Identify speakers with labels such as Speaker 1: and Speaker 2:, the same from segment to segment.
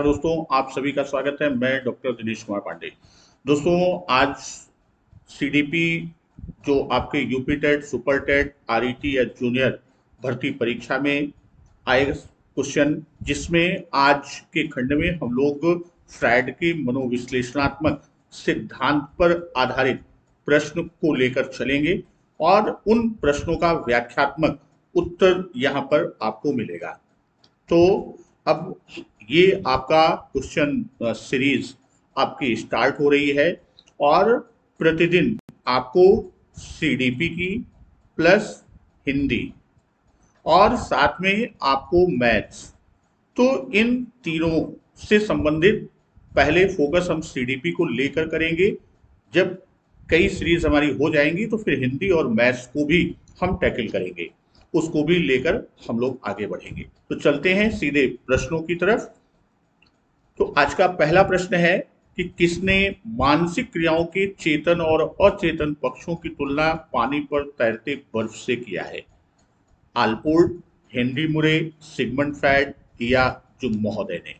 Speaker 1: दोस्तों, आप सभी का स्वागत है। मैं डॉक्टर दिनेश कुमार पांडे। दोस्तों, आज सीडीपी जो आपके UP TET, super TET, RET या जूनियर भर्ती परीक्षा में आए क्वेश्चन, जिसमें आज के खंड में हम लोग फ्रायड के मनोविश्लेषणात्मक सिद्धांत पर आधारित प्रश्न को लेकर चलेंगे और उन प्रश्नों का व्याख्यात्मक उत्तर यहाँ पर आपको मिलेगा। तो अब ये आपका क्वेश्चन सीरीज आपकी स्टार्ट हो रही है और प्रतिदिन आपको सीडीपी की प्लस हिंदी और साथ में आपको मैथ्स, तो इन तीनों से संबंधित पहले फोकस हम सीडीपी को लेकर करेंगे। जब कई सीरीज हमारी हो जाएंगी तो फिर हिंदी और मैथ्स को भी हम टैकल करेंगे, उसको भी लेकर हम लोग आगे बढ़ेंगे। तो चलते हैं सीधे प्रश्नों की तरफ। तो आज का पहला प्रश्न है कि किसने मानसिक क्रियाओं के चेतन और अचेतन पक्षों की तुलना पानी पर तैरते बर्फ से किया है? आलपोर्ट, हेनरी मुरे, सिगमंड फ्रायड या जुंग महोदय ने?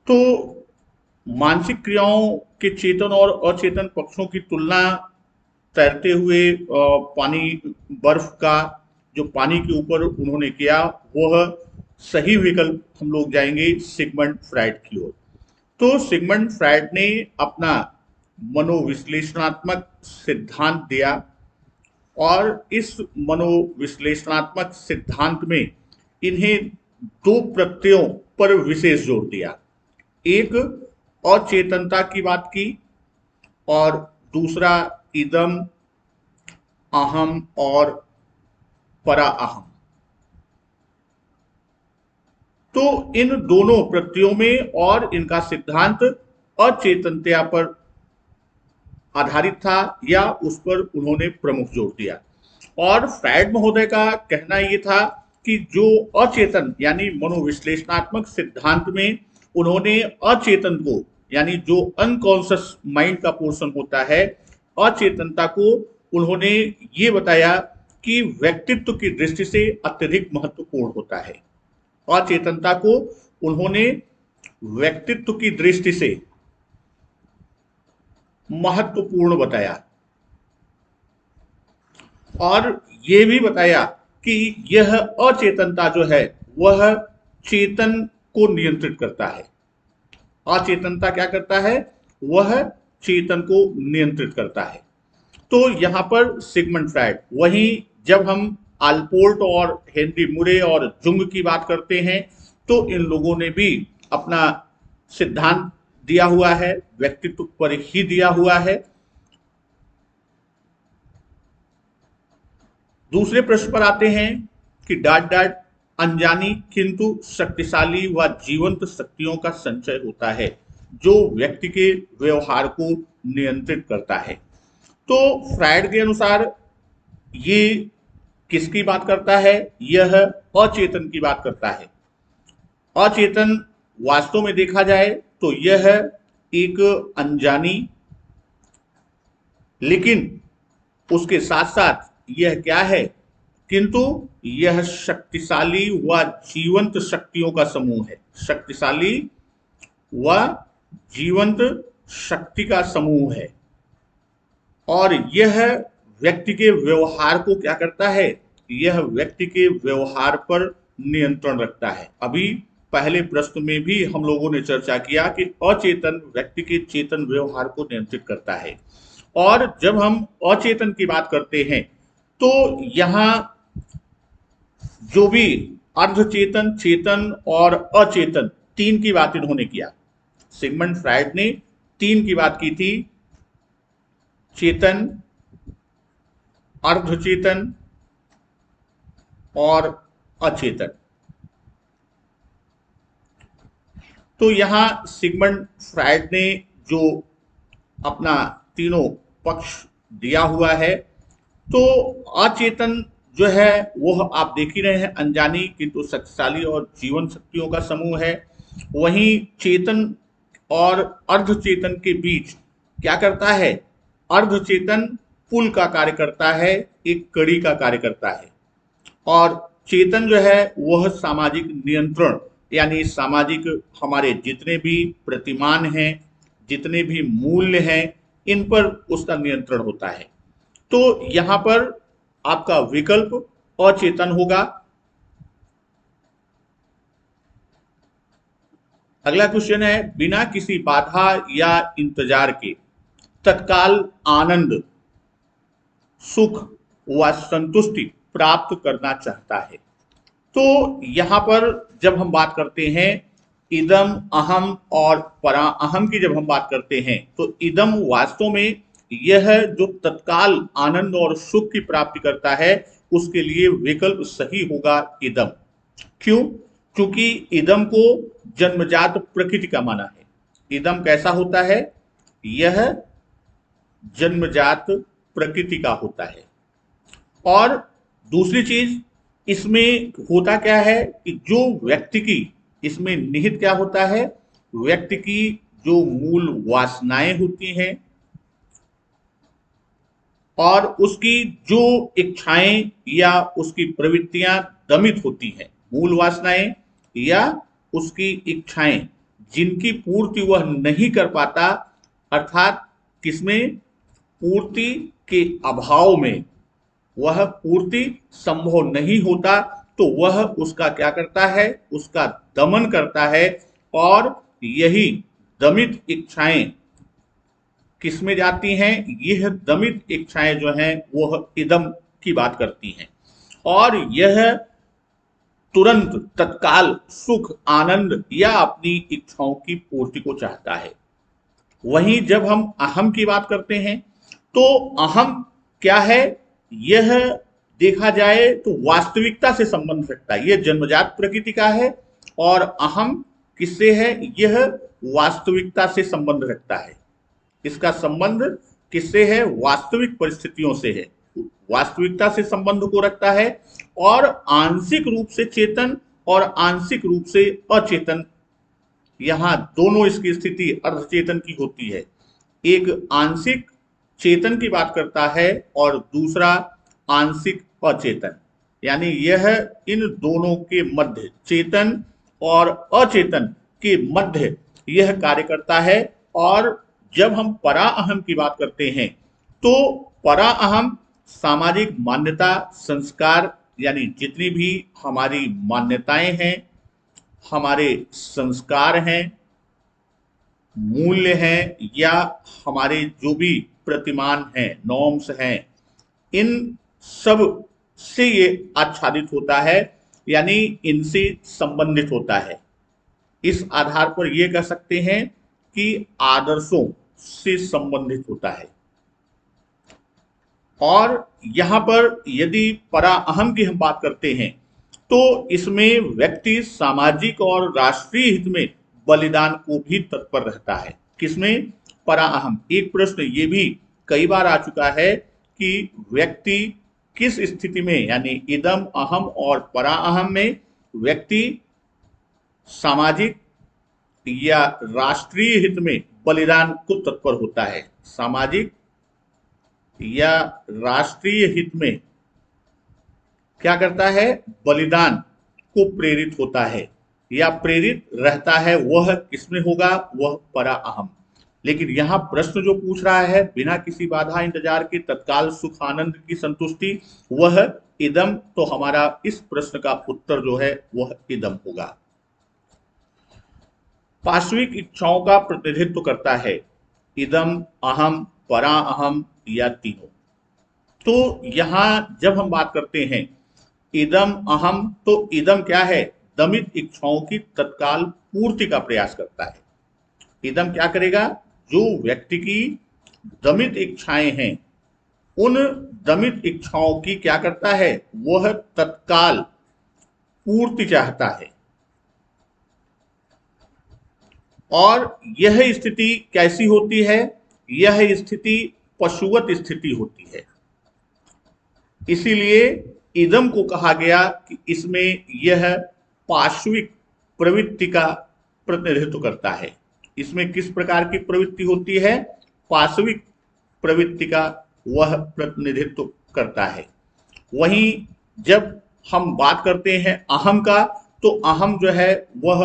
Speaker 1: तो मानसिक क्रियाओं के चेतन और अचेतन पक्षों की तुलना तैरते हुए पानी, बर्फ का जो पानी के ऊपर उन्होंने किया, वह सही विकल्प हम लोग जाएंगे सिगमंड फ्रायड की ओर। तो सिगमंड फ्रायड ने अपना मनोविश्लेषणात्मक सिद्धांत दिया और इस मनोविश्लेषणात्मक सिद्धांत में इन्हें दो प्रत्ययों पर विशेष जोर दिया। एक अचेतनता की बात की और दूसरा इदम, अहम और परा अहम। तो इन दोनों प्रत्ययों में और इनका सिद्धांत अचेतनता पर आधारित था या उस पर उन्होंने प्रमुख जोर दिया। और फ्रायड महोदय का कहना यह था कि जो अचेतन यानी मनोविश्लेषणात्मक सिद्धांत में उन्होंने अचेतन को, यानी जो अनकॉन्शियस माइंड का पोर्शन होता है, अचेतनता को उन्होंने ये बताया कि व्यक्तित्व की दृष्टि से अत्यधिक महत्वपूर्ण होता है। अचेतनता को उन्होंने व्यक्तित्व की दृष्टि से महत्वपूर्ण बताया और यह भी बताया कि यह अचेतनता जो है वह चेतन को नियंत्रित करता है। अचेतनता क्या करता है? वह चेतन को नियंत्रित करता है। तो यहां पर सिगमंड फ्रायड। वहीं जब हम आलपोर्ट और हेनरी मुरे और जुंग की बात करते हैं तो इन लोगों ने भी अपना सिद्धांत दिया हुआ है, व्यक्तित्व पर ही दिया हुआ है। दूसरे प्रश्न पर आते हैं कि डाट डाट अनजानी किंतु शक्तिशाली व जीवंत शक्तियों का संचय होता है जो व्यक्ति के व्यवहार को नियंत्रित करता है। तो फ्रायड के अनुसार ये किसकी बात करता है? यह अचेतन की बात करता है। अचेतन वास्तव में देखा जाए तो यह एक अनजानी, लेकिन उसके साथ साथ यह क्या है? किंतु यह शक्तिशाली व जीवंत शक्तियों का समूह है। शक्तिशाली व जीवंत शक्ति का समूह है और यह व्यक्ति के व्यवहार को क्या करता है? यह व्यक्ति के व्यवहार पर नियंत्रण रखता है। अभी पहले प्रश्न में भी हम लोगों ने चर्चा किया कि अचेतन व्यक्ति के चेतन व्यवहार को नियंत्रित करता है। और जब हम अचेतन की बात करते हैं तो यहां जो भी अर्धचेतन, चेतन और अचेतन, तीन की बात इन्होंने किया। सिगमंड फ्रायड ने तीन की बात की थी: चेतन, अर्धचेतन और अचेतन। तो यहां सिगमंड फ्रायड ने जो अपना तीनों पक्ष दिया हुआ है, तो अचेतन जो है वह आप देख ही रहे हैं, अनजानी किंतु शक्तिशाली और जीवन शक्तियों का समूह है। वहीं चेतन और अर्धचेतन के बीच क्या करता है? अर्धचेतन पुल का कार्य करता है, एक कड़ी का कार्य करता है। और चेतन जो है वह सामाजिक नियंत्रण यानी सामाजिक हमारे जितने भी प्रतिमान हैं, जितने भी मूल्य हैं, इन पर उसका नियंत्रण होता है। तो यहां पर आपका विकल्प अचेतन होगा। अगला क्वेश्चन है, बिना किसी बाधा या इंतजार के तत्काल आनंद, सुख व संतुष्टि प्राप्त करना चाहता है। तो यहां पर जब हम बात करते हैं इदम, अहम और परा अहम की, जब हम बात करते हैं तो इदम वास्तव में यह जो तत्काल आनंद और सुख की प्राप्ति करता है, उसके लिए विकल्प सही होगा इदम। क्यों? क्योंकि इदम को जन्मजात प्रकृति का माना है। इदम कैसा होता है? यह जन्मजात प्रकृति का होता है। और दूसरी चीज इसमें होता क्या है कि जो व्यक्ति की, इसमें निहित क्या होता है, व्यक्ति की जो मूल वासनाएं होती हैं और उसकी जो इच्छाएं या उसकी प्रवृत्तियां दमित होती हैं, मूल वासनाएं या उसकी इच्छाएं जिनकी पूर्ति वह नहीं कर पाता, अर्थात किसमें? पूर्ति के अभाव में, वह पूर्ति संभव नहीं होता, तो वह उसका क्या करता है? उसका दमन करता है। और यही दमित इच्छाएं किस में जाती हैं? यह दमित इच्छाएं जो हैं वह इदम की बात करती हैं। और यह तुरंत तत्काल सुख, आनंद या अपनी इच्छाओं की पूर्ति को चाहता है। वहीं जब हम अहम की बात करते हैं तो अहम क्या है? यह देखा जाए तो वास्तविकता से संबंध रखता है। यह जन्मजात प्रकृति का है। और अहम किससे है? यह वास्तविकता से संबंध रखता है। इसका संबंध किससे है? वास्तविक परिस्थितियों से है, वास्तविकता से संबंध को रखता है। और आंशिक रूप से चेतन और आंशिक रूप से अचेतन, यहां दोनों इसकी स्थिति अर्धचेतन की होती है। एक आंशिक चेतन की बात करता है और दूसरा आंशिक अचेतन, यानी यह इन दोनों के मध्य, चेतन और अचेतन के मध्य यह कार्य करता है। और जब हम परा अहम की बात करते हैं तो परा अहम सामाजिक मान्यता, संस्कार, यानी जितनी भी हमारी मान्यताएं हैं, हमारे संस्कार हैं, मूल्य हैं, या हमारे जो भी प्रतिमान हैं, नॉर्म्स हैं, इन सब से ये आच्छादित होता है, यानी इनसे संबंधित होता है। इस आधार पर यह कह सकते हैं कि आदर्शों से संबंधित होता है। और यहां पर यदि परा अहम की हम बात करते हैं तो इसमें व्यक्ति सामाजिक और राष्ट्रीय हित में बलिदान को भी तत्पर रहता है। किसमें? परा अहम। एक प्रश्न ये भी कई बार आ चुका है कि व्यक्ति किस स्थिति में, यानी इदम, अहम और परा अहम में व्यक्ति सामाजिक या राष्ट्रीय हित में बलिदान को तत्पर होता है। सामाजिक या राष्ट्रीय हित में क्या करता है? बलिदान को प्रेरित होता है या प्रेरित रहता है। वह किसमें होगा? वह परा अहम। लेकिन यहां प्रश्न जो पूछ रहा है, बिना किसी बाधा इंतजार के तत्काल सुख आनंद की संतुष्टि, वह इदम। तो हमारा इस प्रश्न का उत्तर जो है वह इदम होगा। पार्श्विक इच्छाओं का प्रतिनिधित्व करता है इदम, अहम, परा अहम या तीनों। तो यहां जब हम बात करते हैं इदम, अहम, तो इदम क्या है? दमित इच्छाओं की तत्काल पूर्ति का प्रयास करता है। इदम क्या करेगा? जो व्यक्ति की दमित इच्छाएं हैं, उन दमित इच्छाओं की क्या करता है? वह तत्काल पूर्ति चाहता है। और यह स्थिति कैसी होती है? यह स्थिति पशुवत स्थिति होती है। इसीलिए इदम को कहा गया कि इसमें यह पार्श्विक प्रवृत्ति का प्रतिनिधित्व करता है। इसमें किस प्रकार की प्रवृत्ति होती है? पार्श्विक प्रवृत्ति का वह प्रतिनिधित्व करता है। वहीं जब हम बात करते हैं अहम का, तो अहम जो है वह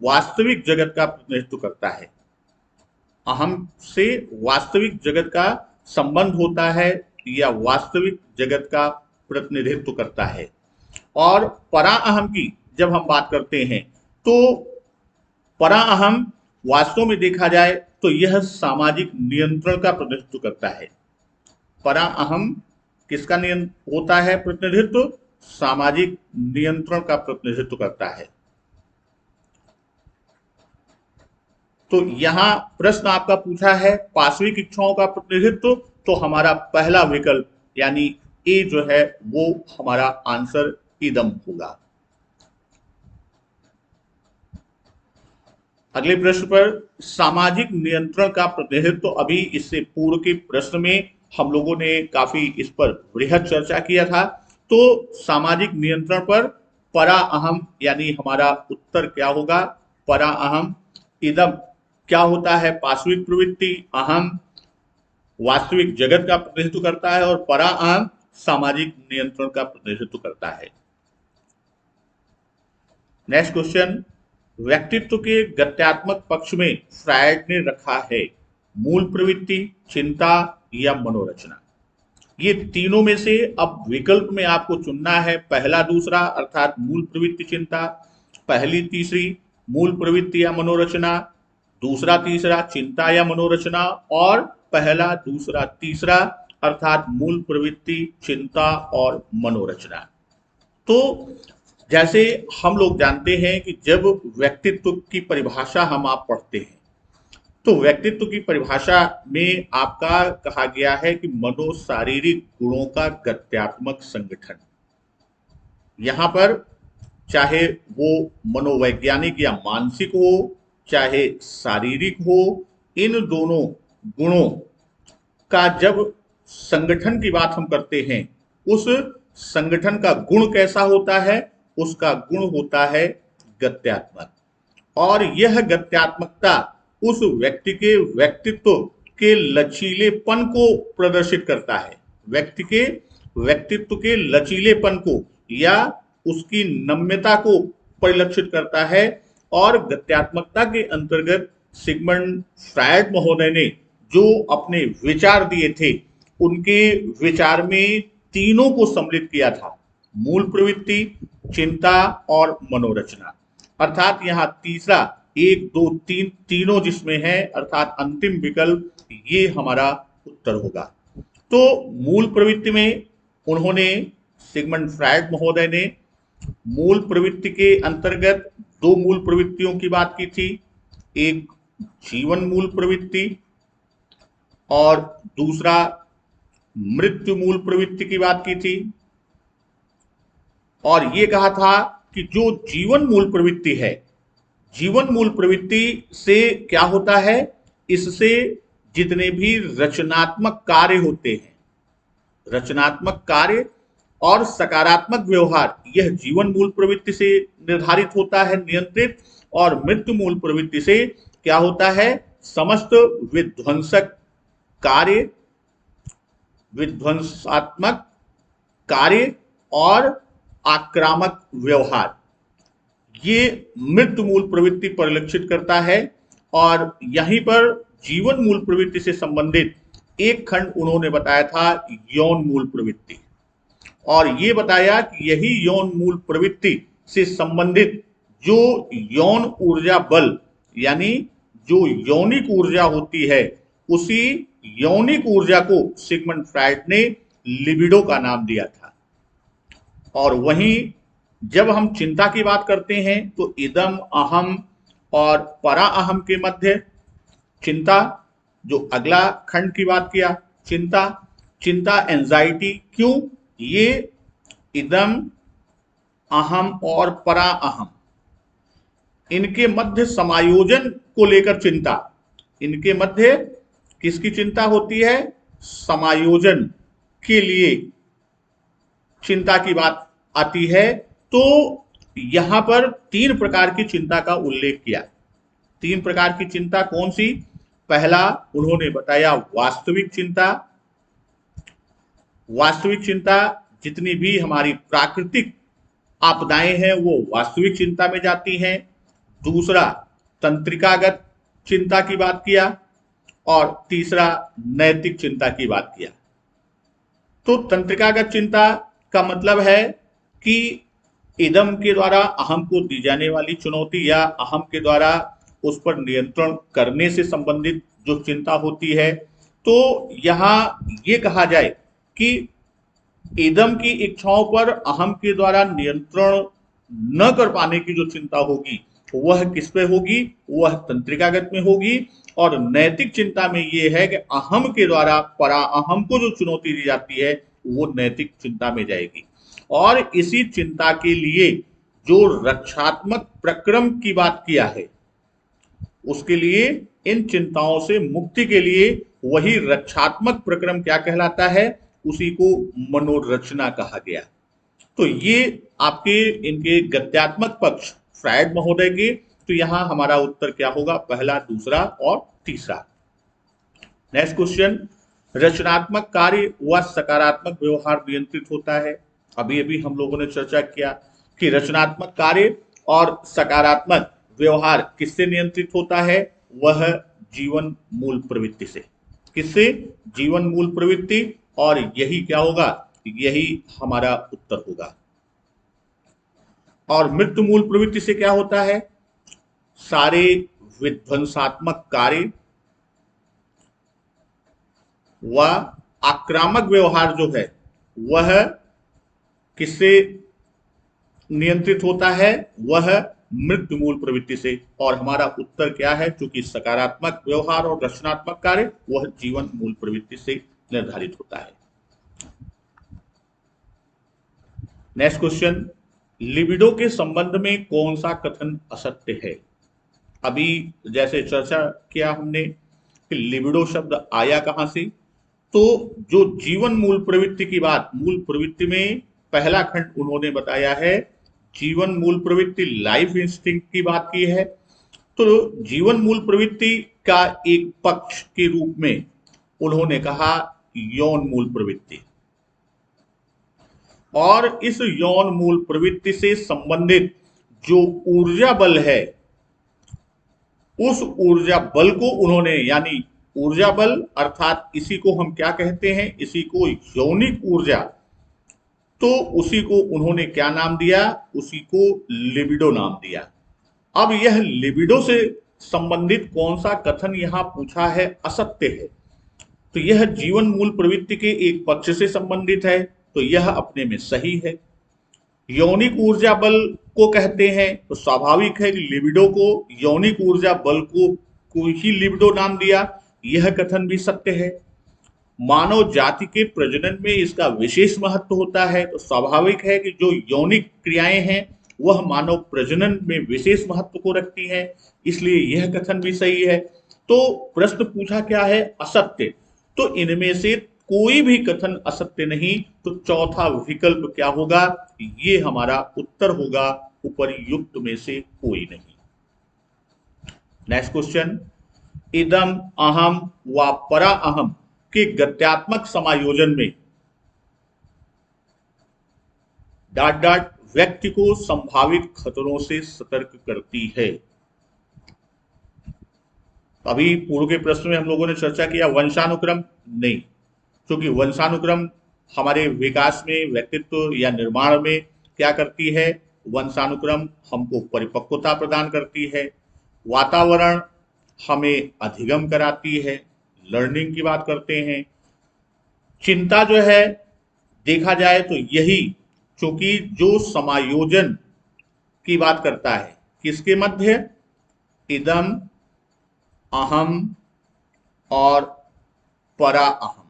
Speaker 1: वास्तविक जगत का प्रतिनिधित्व करता है। अहम से वास्तविक जगत का संबंध होता है या वास्तविक जगत का प्रतिनिधित्व करता है। और परा अहम की जब हम बात करते हैं तो परा अहम वास्तव में देखा जाए तो यह सामाजिक नियंत्रण का प्रतिनिधित्व करता है। परा अहम किसका होता है प्रतिनिधित्व? सामाजिक नियंत्रण का प्रतिनिधित्व करता है। तो यहां प्रश्न आपका पूछा है पाशविक इच्छाओं का प्रतिनिधित्व, तो हमारा पहला विकल्प यानी ए जो है वो हमारा आंसर इदम होगा। अगले प्रश्न पर सामाजिक नियंत्रण का प्रतिनिधित्व, अभी इससे पूर्व के प्रश्न में हम लोगों ने काफी इस पर वृहद चर्चा किया था। तो सामाजिक नियंत्रण पर परा अहम यानी हमारा उत्तर क्या होगा? परा अहम। इदम क्या होता है? पाशविक प्रवृत्ति। अहम वास्तविक जगत का प्रतिनिधित्व करता है और परा अहम सामाजिक नियंत्रण का प्रतिनिधित्व करता है। नेक्स्ट क्वेश्चन, व्यक्तित्व के गत्यात्मक पक्ष में फ्रायड ने रखा है मूल प्रवृत्ति, चिंता या मनोरचना। ये तीनों में से अब विकल्प में आपको चुनना है पहला दूसरा, अर्थात मूल प्रवृत्ति चिंता, पहली तीसरी मूल प्रवृत्ति या मनोरचना, दूसरा तीसरा चिंता या मनोरचना, और पहला दूसरा तीसरा अर्थात मूल प्रवृत्ति चिंता और मनोरचना। तो जैसे हम लोग जानते हैं कि जब व्यक्तित्व की परिभाषा हम आप पढ़ते हैं तो व्यक्तित्व की परिभाषा में आपका कहा गया है कि मनोशारीरिक गुणों का गत्यात्मक संगठन। यहां पर चाहे वो मनोवैज्ञानिक या मानसिक हो, चाहे शारीरिक हो, इन दोनों गुणों का जब संगठन की बात हम करते हैं, उस संगठन का गुण कैसा होता है? उसका गुण होता है गत्यात्मक। और यह गत्यात्मकता उस व्यक्ति के व्यक्तित्व के लचीलेपन को प्रदर्शित करता है, व्यक्ति के व्यक्तित्व के लचीलेपन को या उसकी नम्यता को परिलक्षित करता है। और गत्यात्मकता के अंतर्गत सिगमंड फ्रायड महोदय ने जो अपने विचार दिए थे, उनके विचार में तीनों को सम्मिलित किया था, मूल प्रवृत्ति, चिंता और मनोरचना। अर्थात यहाँ तीसरा 1 2 3 तीनों जिसमें है, अर्थात अंतिम विकल्प ये हमारा उत्तर होगा। तो मूल प्रवृत्ति में उन्होंने सिगमंड फ्रायड महोदय ने मूल प्रवृत्ति के अंतर्गत 2 मूल प्रवृत्तियों की बात की थी, एक जीवन मूल प्रवृत्ति और दूसरा मृत्यु मूल प्रवृत्ति की बात की थी। और ये कहा था कि जो जीवन मूल प्रवृत्ति है, जीवन मूल प्रवृत्ति से क्या होता है? इससे जितने भी रचनात्मक कार्य होते हैं, रचनात्मक कार्य और सकारात्मक व्यवहार, यह जीवन मूल प्रवृत्ति से निर्धारित होता है, नियंत्रित। और मृत्यु मूल प्रवृत्ति से क्या होता है? समस्त विध्वंसक कार्य, विध्वंसात्मक कार्य और आक्रामक व्यवहार, ये मृत्यु मूल प्रवृत्ति परिलक्षित करता है। और यहीं पर जीवन मूल प्रवृत्ति से संबंधित एक खंड उन्होंने बताया था यौन मूल प्रवृत्ति, और ये बताया कि यही यौन मूल प्रवृत्ति से संबंधित जो यौन ऊर्जा बल यानी जो यौनिक ऊर्जा होती है, उसी यौनिक ऊर्जा को सिगमंड फ्रायड ने लिबिडो का नाम दिया था। और वहीं जब हम चिंता की बात करते हैं तो इदम, अहम और परा अहम के मध्य चिंता, जो अगला खंड की बात किया, चिंता, चिंता एंजाइटी, क्यों? ये इदम, अहम और परा अहम, इनके मध्य समायोजन को लेकर चिंता, इनके मध्य किसकी चिंता होती है? समायोजन के लिए चिंता की बात आती है। तो यहां पर 3 प्रकार की चिंता का उल्लेख किया। 3 प्रकार की चिंता कौन सी? पहला उन्होंने बताया वास्तविक चिंता। वास्तविक चिंता जितनी भी हमारी प्राकृतिक आपदाएं हैं वो वास्तविक चिंता में जाती हैं। दूसरा तंत्रिकागत चिंता की बात किया, और तीसरा नैतिक चिंता की बात किया। तो तंत्रिकागत चिंता का मतलब है कि इदम के द्वारा अहम को दी जाने वाली चुनौती या अहम के द्वारा उस पर नियंत्रण करने से संबंधित जो चिंता होती है। तो यहाँ ये कहा जाए कि इदम की इच्छाओं पर अहम के द्वारा नियंत्रण न कर पाने की जो चिंता होगी वह किस पे होगी, वह तंत्रिकागत में होगी। और नैतिक चिंता में यह है कि अहम के द्वारा परा अहम को जो चुनौती दी जाती है वो नैतिक चिंता में जाएगी। और इसी चिंता के लिए जो रक्षात्मक प्रक्रम की बात किया है, उसके लिए इन चिंताओं से मुक्ति के लिए वही रक्षात्मक प्रक्रम क्या कहलाता है, उसी को मनोरचना कहा गया। तो ये आपके इनके गद्यात्मक पक्ष फ्रायड महोदय के। तो यहां हमारा उत्तर क्या होगा, पहला, दूसरा और तीसरा। नेक्स्ट क्वेश्चन, रचनात्मक कार्य व सकारात्मक व्यवहार नियंत्रित होता है। अभी अभी हम लोगों ने चर्चा किया कि रचनात्मक कार्य और सकारात्मक व्यवहार किससे नियंत्रित होता है, वह जीवन मूल प्रवृत्ति से। किससे, जीवन मूल प्रवृत्ति। और यही क्या होगा, यही हमारा उत्तर होगा। और मृत्यु मूल प्रवृत्ति से क्या होता है, सारे विध्वंसात्मक कार्य व आक्रामक व्यवहार जो है वह किससे नियंत्रित होता है, वह मृत्यु मूल प्रवृत्ति से। और हमारा उत्तर क्या है, चूंकि सकारात्मक व्यवहार और रचनात्मक कार्य वह जीवन मूल प्रवृत्ति से निर्धारित होता है। नेक्स्ट क्वेश्चन, लिबिडो के संबंध में कौन सा कथन असत्य है। अभी जैसे चर्चा किया हमने कि लिबिडो शब्द आया कहां से, तो जो जीवन मूल प्रवृत्ति की बात, मूल प्रवृत्ति में पहला खंड उन्होंने बताया है, जीवन मूल प्रवृत्ति लाइफ इंस्टिंक्ट की बात की है। तो जीवन मूल प्रवृत्ति का एक पक्ष के रूप में उन्होंने कहा यौन मूल प्रवृत्ति। और इस यौन मूल प्रवृत्ति से संबंधित जो ऊर्जा बल है, उस ऊर्जा बल को उन्होंने, यानी ऊर्जा बल अर्थात इसी को हम क्या कहते हैं, इसी को यौनिक ऊर्जा, तो उसी को उन्होंने क्या नाम दिया, उसी को लिबिडो नाम दिया। अब यह लिबिडो से संबंधित कौन सा कथन यहां पूछा है, असत्य है। तो यह जीवन मूल प्रवृत्ति के एक पक्ष से संबंधित है, तो यह अपने में सही है। यौनिक ऊर्जा बल को कहते हैं, तो स्वाभाविक है कि लिबिडो को, यौनिक ऊर्जा बल को ही लिबिडो नाम दिया, यह कथन भी सत्य है। मानव जाति के प्रजनन में इसका विशेष महत्व होता है, तो स्वाभाविक है कि जो यौनिक क्रियाएं हैं वह मानव प्रजनन में विशेष महत्व को रखती हैं, इसलिए यह कथन भी सही है। तो प्रश्न पूछा क्या है, असत्य। तो इनमें से कोई भी कथन असत्य नहीं, तो चौथा विकल्प क्या होगा, ये हमारा उत्तर होगा, उपर्युक्त में से कोई नहीं। नेक्स्ट क्वेश्चन, इदम अहम व परा अहम के गत्यात्मक समायोजन में डॉट डॉट व्यक्ति को संभावित खतरों से सतर्क करती है। अभी पूर्व के प्रश्न में हम लोगों ने चर्चा किया वंशानुक्रम, नहीं, क्योंकि वंशानुक्रम हमारे विकास में, व्यक्तित्व या निर्माण में क्या करती है, वंशानुक्रम हमको परिपक्वता प्रदान करती है, वातावरण हमें अधिगम कराती है, लर्निंग की बात करते हैं। चिंता जो है देखा जाए तो यही, क्योंकि जो समायोजन की बात करता है किसके मध्य, इदम, अहम और परा अहम,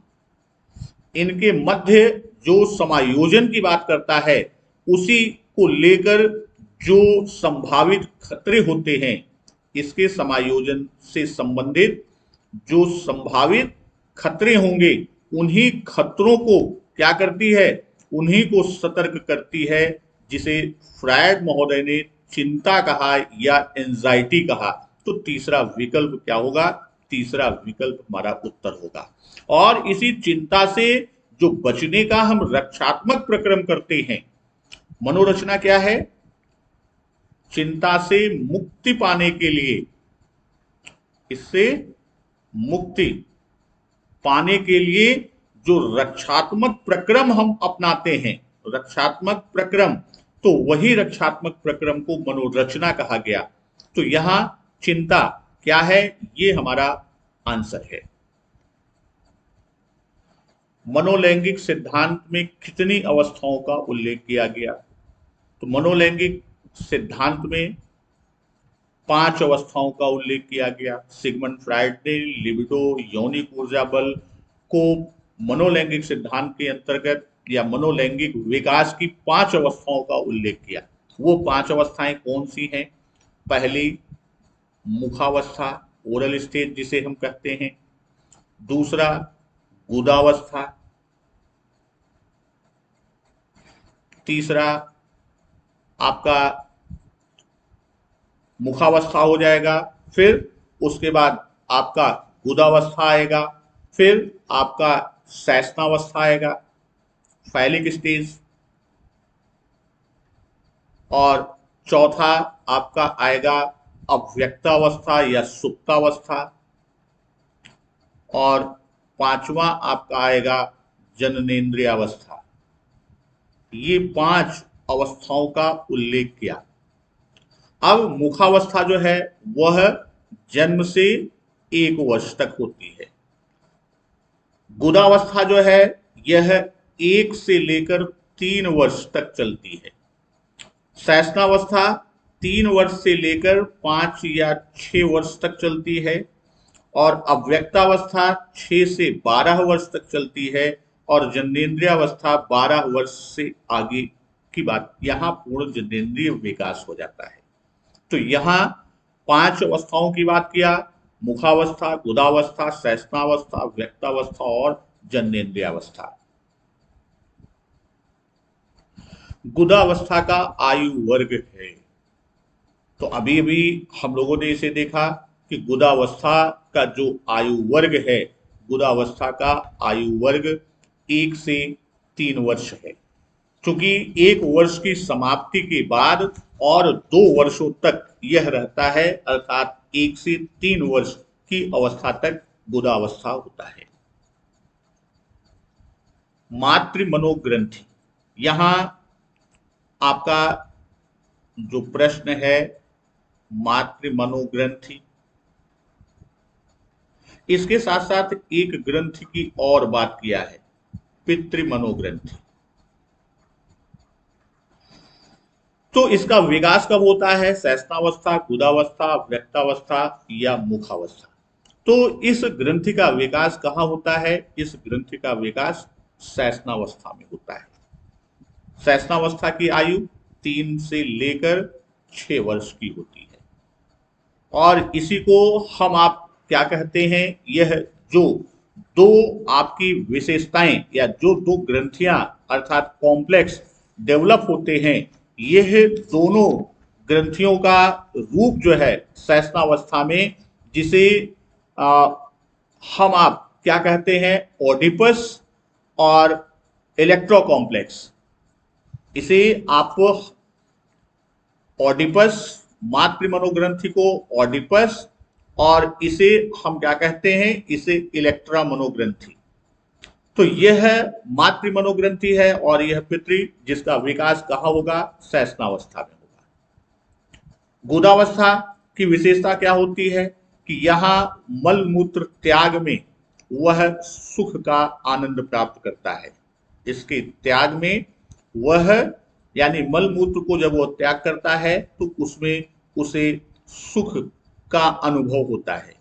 Speaker 1: इनके मध्य जो समायोजन की बात करता है, उसी को लेकर जो संभावित खतरे होते हैं, इसके समायोजन से संबंधित जो संभावित खतरे होंगे, उन्हीं खतरों को क्या करती है, उन्हीं को सतर्क करती है, जिसे फ्रायड महोदय ने चिंता कहा या एंजाइटी कहा। तो तीसरा विकल्प क्या होगा, तीसरा विकल्प हमारा उत्तर होगा। और इसी चिंता से जो बचने का हम रक्षात्मक प्रक्रम करते हैं, मनोरचना क्या है? चिंता से मुक्ति पाने के लिए, इससे मुक्ति पाने के लिए जो रक्षात्मक प्रक्रम हम अपनाते हैं, रक्षात्मक प्रक्रम, तो वही रक्षात्मक प्रक्रम को मनोरचना कहा गया। तो यहां चिंता क्या है, ये हमारा आंसर है। मनोलैंगिक सिद्धांत में कितनी अवस्थाओं का उल्लेख किया गया? तो मनोलैंगिक सिद्धांत में 5 अवस्थाओं का उल्लेख किया गया। सिगमंड फ्राइड ने लिबिडो, यौनिक ऊर्जा बल को मनोलैंगिक सिद्धांत के अंतर्गत या मनोलैंगिक विकास की 5 अवस्थाओं का उल्लेख किया। वो 5 अवस्थाएं कौन सी हैं? पहली मुखावस्था, ओरल स्टेज जिसे हम कहते हैं। दूसरा गुदावस्था। तीसरा आपका मुखावस्था हो जाएगा, फिर उसके बाद आपका गुदावस्था आएगा, फिर आपका सैसनावस्था आएगा, फैलिक स्टेज, और चौथा आपका आएगा अव्यक्तावस्था या सुप्तावस्था, और पांचवा आपका आएगा जननेन्द्रियावस्था। ये 5 अवस्थाओं का उल्लेख किया। अब मुखावस्था जो है वह जन्म से 1 वर्ष तक होती है। गुदावस्था जो है यह 1 से लेकर 3 वर्ष तक चलती है। सैसनावस्था 3 वर्ष से लेकर 5 या 6 वर्ष तक चलती है, और अव्यक्तावस्था 6 से 12 वर्ष तक चलती है, और जननेन्द्रियावस्था 12 वर्ष से आगे की बात, यहां पूर्ण जननेन्द्रिय विकास हो जाता है। तो यहां 5 अवस्थाओं की बात किया, मुखावस्था, गुदावस्था, सैसनावस्था, व्यक्तावस्था और जननेन्द्रियावस्था। गुदावस्था का आयु वर्ग है। तो अभी अभी हम लोगों ने इसे देखा कि गुदावस्था का जो आयु वर्ग है, गुदावस्था का आयु वर्ग 1 से 3 वर्ष है। क्योंकि 1 वर्ष की समाप्ति के बाद और 2 वर्षों तक यह रहता है, अर्थात 1 से 3 वर्ष की अवस्था तक गुदावस्था होता है। मातृ मनोग्रंथि, यहां आपका जो प्रश्न है मातृ मनोग्रंथि, इसके साथ साथ एक ग्रंथि की और बात किया है, पितृ मनोग्रंथि। तो इसका विकास कब होता है? सैसनावस्था, गुदावस्था, व्यक्तावस्था या मुखावस्था। तो इस ग्रंथि का विकास कहाँ होता है? इस ग्रंथि का विकास सैसनावस्था में होता है। सैसनावस्था की आयु 3 से लेकर 6 वर्ष की होती है, और इसी को हम आप क्या कहते हैं, यह जो 2 आपकी विशेषताएं या जो 2 ग्रंथियां अर्थात कॉम्प्लेक्स डेवलप होते हैं, यह दोनों ग्रंथियों का रूप जो है सैसनावस्था में, जिसे हम आप क्या कहते हैं, ओडिपस और इलेक्ट्रो कॉम्प्लेक्स। इसे आप ओडिपस, मातृ मनोग्रंथि को ओडिपस, और इसे हम क्या कहते हैं, इसे इलेक्ट्रा मनोग्रंथि। तो यह मातृ मनोग्रंथि है, और यह पितृ, जिसका विकास कहाँ होगा? सैसनावस्था में होगा। गुदावस्था की विशेषता क्या होती है कि यहाँ मल मूत्र त्याग में वह सुख का आनंद प्राप्त करता है। इसके त्याग में वह, यानी मल मूत्र को जब वह त्याग करता है तो उसमें उसे सुख का अनुभव होता है।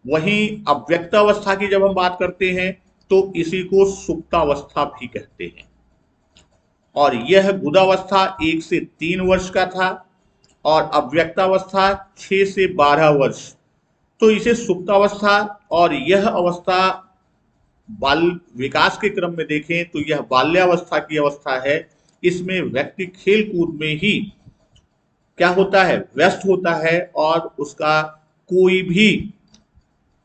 Speaker 1: वहीं अव्यक्तावस्था की जब हम बात करते हैं तो इसी को सुप्तावस्था भी कहते हैं। और यह गुदावस्था 1 से 3 वर्ष का था, और अव्यक्तावस्था 6 से 12 वर्ष। तो इसे सुप्तावस्था, और यह अवस्था बाल विकास के क्रम में देखें तो यह बाल्यावस्था की अवस्था है। इसमें व्यक्ति खेल कूद में ही क्या होता है, व्यस्त होता है, और उसका कोई भी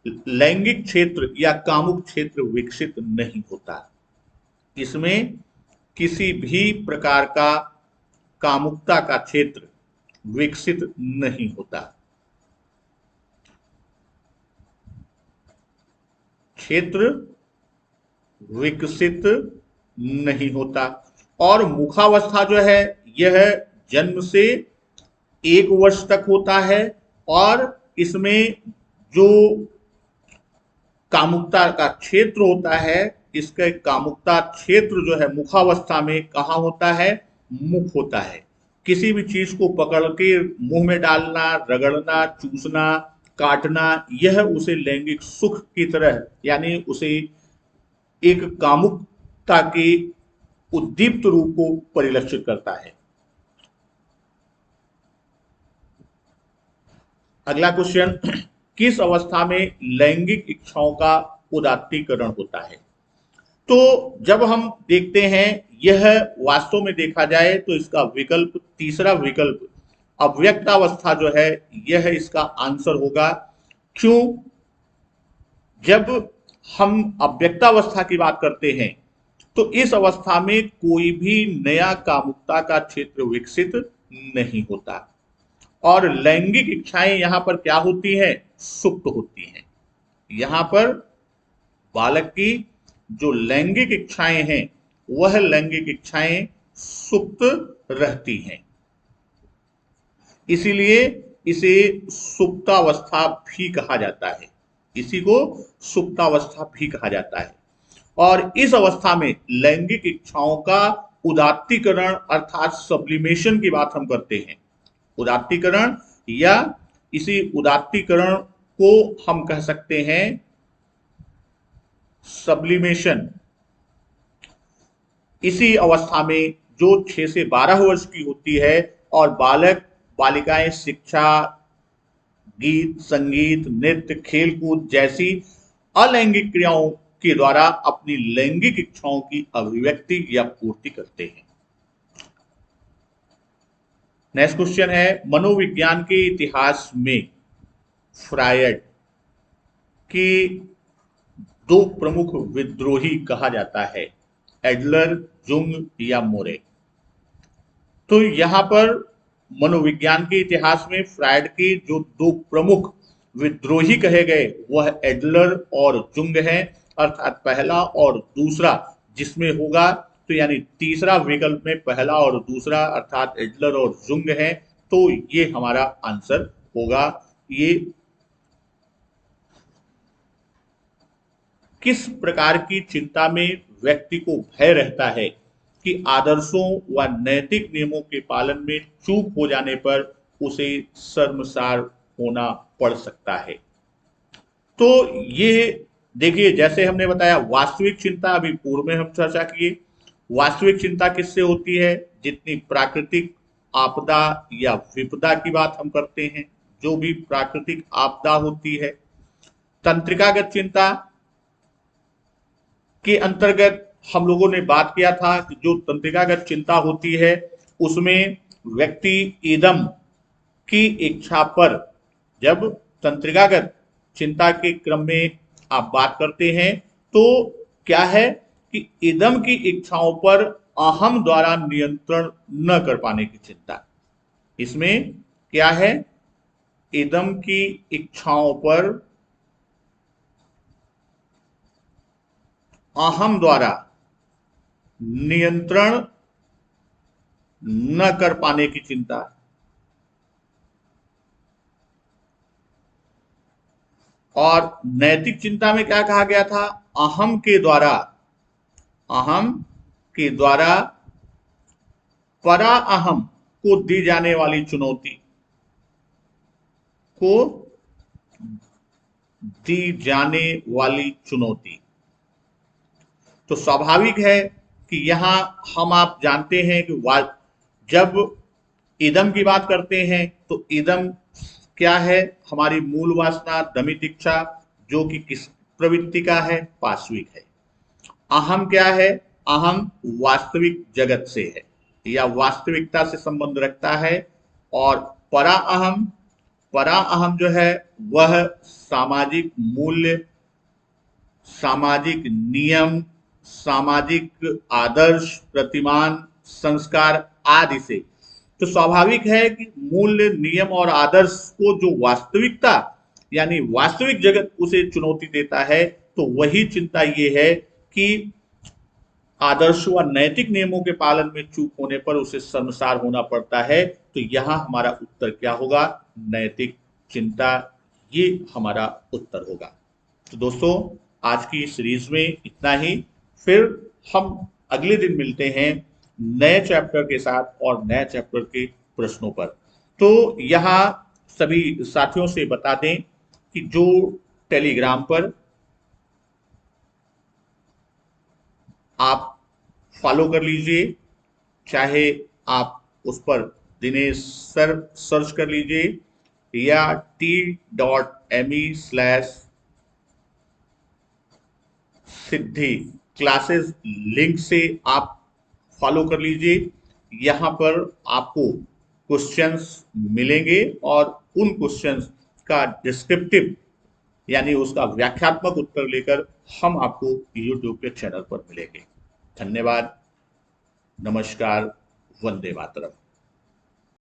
Speaker 1: लैंगिक क्षेत्र या कामुक क्षेत्र विकसित नहीं होता। इसमें किसी भी प्रकार का कामुकता का क्षेत्र विकसित नहीं होता। क्षेत्र विकसित नहीं होता। और मुखावस्था जो है यह जन्म से 1 वर्ष तक होता है और इसमें जो कामुकता का क्षेत्र होता है, इसका कामुकता क्षेत्र जो है मुखावस्था में कहाँ होता है? मुख होता है। किसी भी चीज को पकड़ के मुंह में डालना, रगड़ना, चूसना, काटना, यह उसे लैंगिक सुख की तरह यानी उसे एक कामुकता के उद्दीप्त रूप को परिलक्षित करता है। अगला क्वेश्चन, किस अवस्था में लैंगिक इच्छाओं का उदात्तीकरण होता है? तो जब हम देखते हैं, यह वास्तव में देखा जाए तो इसका विकल्प, तीसरा विकल्प अव्यक्तावस्था जो है यह इसका आंसर होगा। क्यों? जब हम अव्यक्तावस्था की बात करते हैं तो इस अवस्था में कोई भी नया कामुकता का क्षेत्र विकसित नहीं होता और लैंगिक इच्छाएं यहां पर क्या होती हैं? सुप्त होती हैं। यहां पर बालक की जो लैंगिक इच्छाएं हैं वह लैंगिक इच्छाएं सुप्त रहती हैं, इसीलिए इसे सुप्तावस्था भी कहा जाता है। इसी को सुप्तावस्था भी कहा जाता है। और इस अवस्था में लैंगिक इच्छाओं का उदात्तीकरण अर्थात सब्लिमेशन की बात हम करते हैं। उदात्तीकरण या इसी उदात्तीकरण को हम कह सकते हैं सब्लिमेशन। इसी अवस्था में जो 6 से 12 वर्ष की होती है और बालक बालिकाएं शिक्षा, गीत, संगीत, नृत्य, खेलकूद जैसी अलैंगिक क्रियाओं के द्वारा अपनी लैंगिक इच्छाओं की अभिव्यक्ति या पूर्ति करते हैं। नेक्स्ट क्वेश्चन है, मनोविज्ञान के इतिहास में फ्रायड की 2 प्रमुख विद्रोही कहा जाता है, एडलर, जुंग या मोरे। तो यहां पर मनोविज्ञान के इतिहास में फ्रायड के जो 2 प्रमुख विद्रोही कहे गए वह एडलर और जुंग हैं, अर्थात पहला और दूसरा जिसमें होगा तो यानी तीसरा विकल्प में पहला और दूसरा अर्थात एडलर और जुंग है, तो ये हमारा आंसर होगा। ये किस प्रकार की चिंता में व्यक्ति को भय रहता है कि आदर्शों व नैतिक नियमों के पालन में चूक हो जाने पर उसे शर्मसार होना पड़ सकता है। तो ये देखिए, जैसे हमने बताया वास्तविक चिंता, अभी पूर्व में हम चर्चा किए, वास्तविक चिंता किससे होती है? जितनी प्राकृतिक आपदा या विपदा की बात हम करते हैं, जो भी प्राकृतिक आपदा होती है। तंत्रिकागत चिंता के अंतर्गत हम लोगों ने बात किया था कि जो तंत्रिकागत चिंता होती है उसमें व्यक्ति इदम की इच्छा पर, जब तंत्रिकागत चिंता के क्रम में आप बात करते हैं तो क्या है कि इदम की इच्छाओं पर अहम द्वारा नियंत्रण न कर पाने की चिंता। इसमें क्या है? इदम की इच्छाओं पर अहम द्वारा नियंत्रण न कर पाने की चिंता। और नैतिक चिंता में क्या कहा गया था? अहम के द्वारा परा अहम को दी जाने वाली चुनौती को दी जाने वाली चुनौती। तो स्वाभाविक है कि यहां हम आप जानते हैं कि जब इदम की बात करते हैं तो इदम क्या है? हमारी मूल वासना दमित इच्छा, जो कि किस प्रवृत्ति का है? पाश्विक है। अहम क्या है? अहम वास्तविक जगत से है या वास्तविकता से संबंध रखता है। और परा अहम जो है वह सामाजिक मूल्य, सामाजिक नियम, सामाजिक आदर्श, प्रतिमान, संस्कार आदि से तो स्वाभाविक है कि मूल्य, नियम और आदर्श को जो वास्तविकता यानी वास्तविक जगत उसे चुनौती देता है, तो वही चिंता ये है कि आदर्श व नैतिक नियमों के पालन में चूक होने पर उसे शर्मसार होना पड़ता है। तो यहां हमारा उत्तर क्या होगा? नैतिक चिंता, ये हमारा उत्तर होगा। तो दोस्तों, आज की सीरीज में इतना ही। फिर हम अगले दिन मिलते हैं नए चैप्टर के साथ और नए चैप्टर के प्रश्नों पर। तो यहाँ सभी साथियों से बता दें कि जो टेलीग्राम पर आप फॉलो कर लीजिए, चाहे आप उस पर दिनेश सर सर्च कर लीजिए या t.me/सिद्धि क्लासेस लिंक से आप फॉलो कर लीजिए। यहाँ पर आपको क्वेश्चंस मिलेंगे और उन क्वेश्चंस का डिस्क्रिप्टिव यानी उसका व्याख्यात्मक उत्तर लेकर हम आपको यूट्यूब के चैनल पर मिलेंगे। धन्यवाद, नमस्कार, वंदे मातरम।